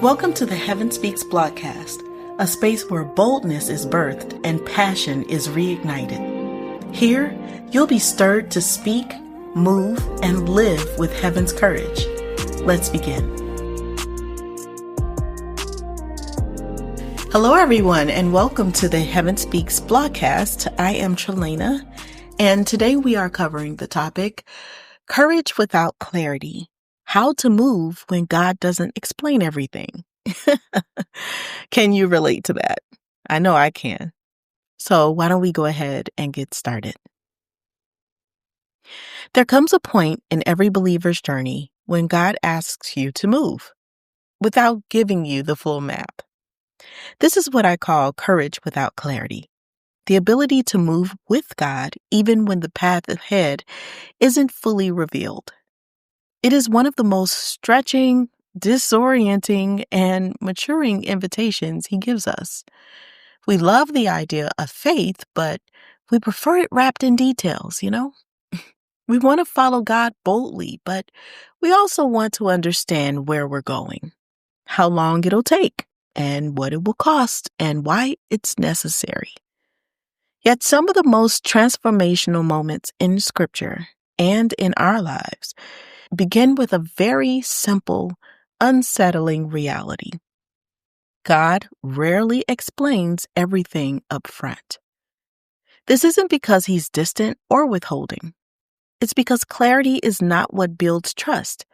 Welcome to the Heaven Speaks blogcast, a space where boldness is birthed and passion is reignited. Here, you'll be stirred to speak, move, and live with heaven's courage. Let's begin. Hello, everyone, and welcome to the Heaven Speaks blogcast. I am Trelena, and today we are covering the topic, Courage Without Clarity. How to move when God doesn't explain everything. Can you relate to that? I know I can. So why don't we go ahead and get started? There comes a point in every believer's journey when God asks you to move without giving you the full map. This is what I call courage without clarity. The ability to move with God even when the path ahead isn't fully revealed. It is one of the most stretching, disorienting, and maturing invitations He gives us. We love the idea of faith, but we prefer it wrapped in details, We want to follow God boldly, but we also want to understand where we're going, how long it'll take, and what it will cost, and why it's necessary. Yet some of the most transformational moments in Scripture and in our lives begin with a very simple, unsettling reality. God rarely explains everything up front. This isn't because He's distant or withholding. It's because clarity is not what builds trust.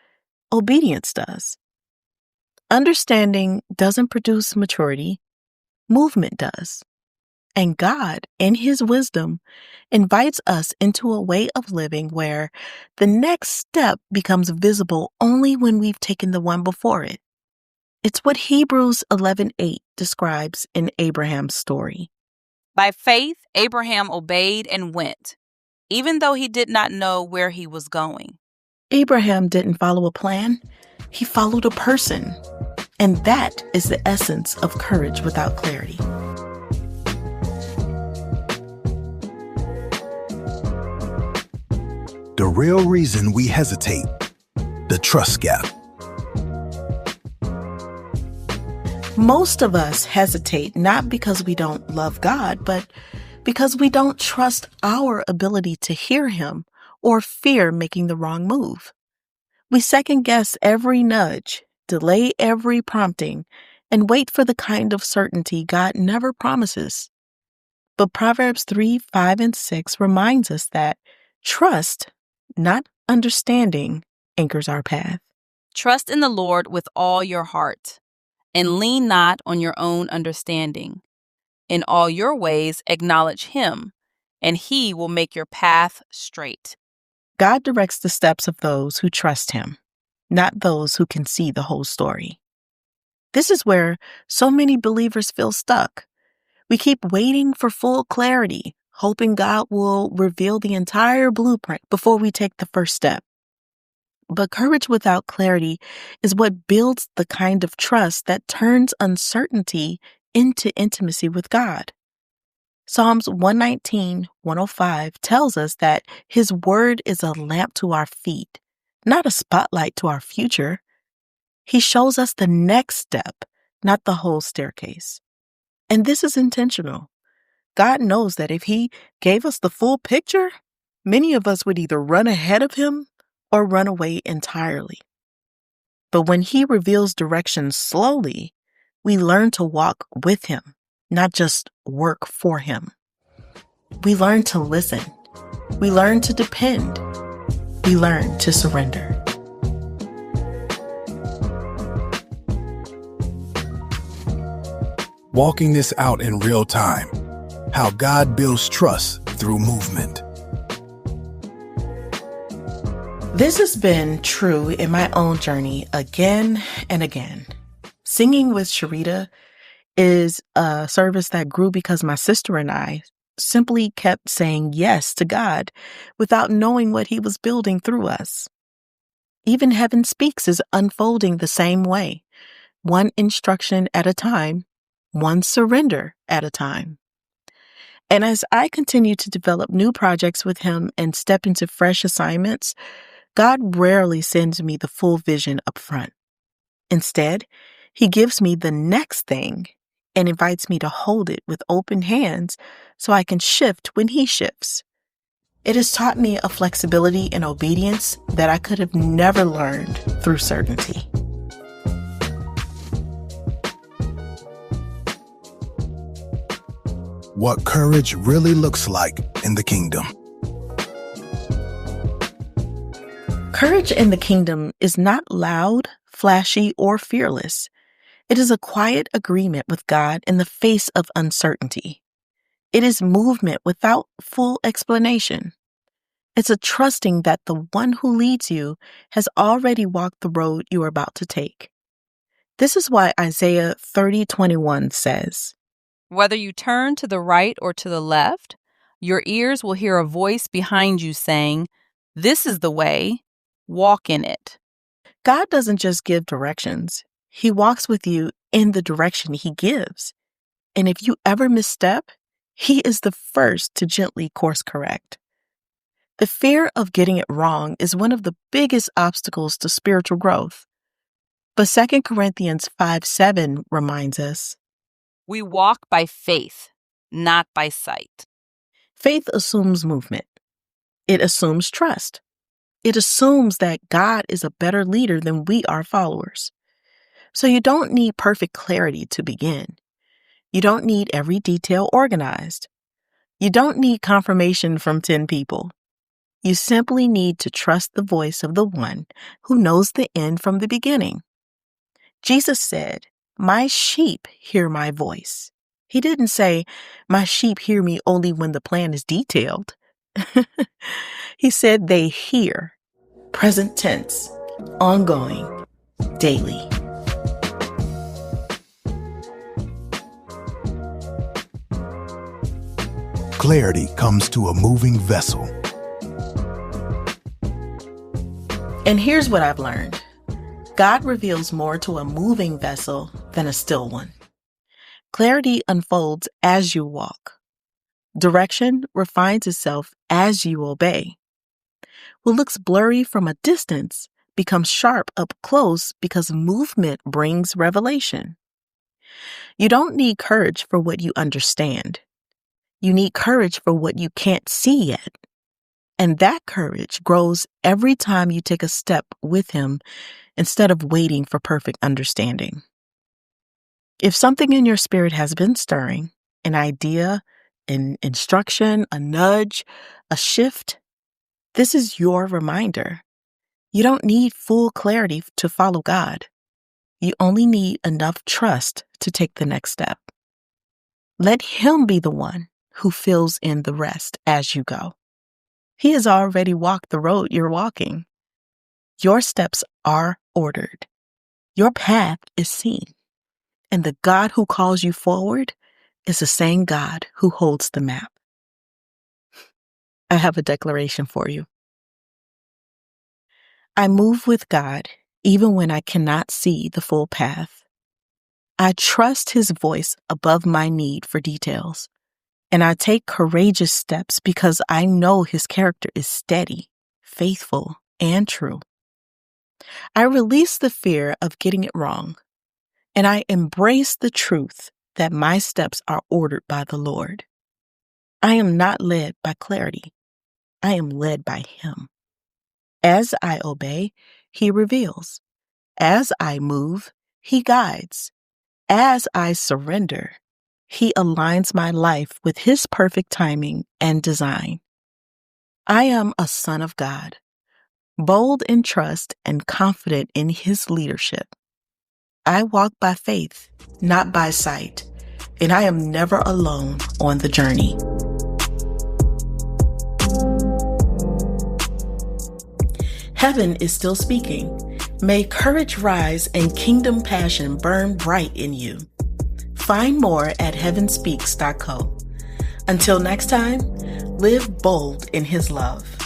Obedience does. Understanding doesn't produce maturity. Movement does. And God, in His wisdom, invites us into a way of living where the next step becomes visible only when we've taken the one before it. It's what Hebrews 11:8 describes in Abraham's story. By faith, Abraham obeyed and went, even though he did not know where he was going. Abraham didn't follow a plan. He followed a person. And that is the essence of courage without clarity. The real reason we hesitate, the trust gap. Most of us hesitate not because we don't love God, but because we don't trust our ability to hear Him or fear making the wrong move. We second guess every nudge, delay every prompting, and wait for the kind of certainty God never promises. But Proverbs 3:5-6 reminds us that trust, not understanding, anchors our path. Trust in the Lord with all your heart, and lean not on your own understanding. In all your ways acknowledge Him, and He will make your path straight. God directs the steps of those who trust Him, not those who can see the whole story. This is where so many believers feel stuck. We keep waiting for full clarity, hoping God will reveal the entire blueprint before we take the first step. But courage without clarity is what builds the kind of trust that turns uncertainty into intimacy with God. Psalms 119:105 tells us that His word is a lamp to our feet, not a spotlight to our future. He shows us the next step, not the whole staircase. And this is intentional. God knows that if He gave us the full picture, many of us would either run ahead of Him or run away entirely. But when He reveals direction slowly, we learn to walk with Him, not just work for Him. We learn to listen. We learn to depend. We learn to surrender. Walking this out in real time. How God builds trust through movement. This has been true in my own journey again and again. Singing with Sharita is a service that grew because my sister and I simply kept saying yes to God without knowing what He was building through us. Even Heaven Speaks is unfolding the same way, one instruction at a time, one surrender at a time. And as I continue to develop new projects with Him and step into fresh assignments, God rarely sends me the full vision up front. Instead, He gives me the next thing and invites me to hold it with open hands so I can shift when He shifts. It has taught me a flexibility and obedience that I could have never learned through certainty. What courage really looks like in the kingdom. Courage in the kingdom is not loud, flashy, or fearless. It is a quiet agreement with God in the face of uncertainty. It is movement without full explanation. It's a trusting that the one who leads you has already walked the road you are about to take. This is why Isaiah 30:21 says, Whether you turn to the right or to the left, your ears will hear a voice behind you saying, "This is the way, walk in it." God doesn't just give directions. He walks with you in the direction He gives. And if you ever misstep, He is the first to gently course correct. The fear of getting it wrong is one of the biggest obstacles to spiritual growth. But 2 Corinthians 5:7 reminds us, We walk by faith, not by sight. faith assumes movement. It assumes trust. It assumes that God is a better leader than we are followers. So you don't need perfect clarity to begin. You don't need every detail organized. You don't need confirmation from 10 people. You simply need to trust the voice of the one who knows the end from the beginning. Jesus said, "My sheep hear my voice." He didn't say, "My sheep hear me only when the plan is detailed." He said they hear, present tense, ongoing, daily. Clarity comes to a moving vessel. And here's what I've learned. God reveals more to a moving vessel than a still one. Clarity unfolds as you walk. Direction refines itself as you obey. What looks blurry from a distance becomes sharp up close because movement brings revelation. You don't need courage for what you understand. You need courage for what you can't see yet. And that courage grows every time you take a step with Him instead of waiting for perfect understanding. If something in your spirit has been stirring, an idea, an instruction, a nudge, a shift, this is your reminder. You don't need full clarity to follow God. You only need enough trust to take the next step. Let Him be the one who fills in the rest as you go. He has already walked the road you're walking. Your steps are ordered. Your path is seen. And the God who calls you forward is the same God who holds the map. I have a declaration for you. I move with God even when I cannot see the full path. I trust His voice above my need for details. And I take courageous steps because I know His character is steady, faithful, and true. I release the fear of getting it wrong, and I embrace the truth that my steps are ordered by the Lord. I am not led by clarity. I am led by Him. As I obey, He reveals. As I move, He guides. As I surrender, He aligns my life with His perfect timing and design. I am a son of God, bold in trust and confident in His leadership. I walk by faith, not by sight, and I am never alone on the journey. Heaven is still speaking. May courage rise and kingdom passion burn bright in you. Find more at heavenspeaks.co. Until next time, live bold in His love.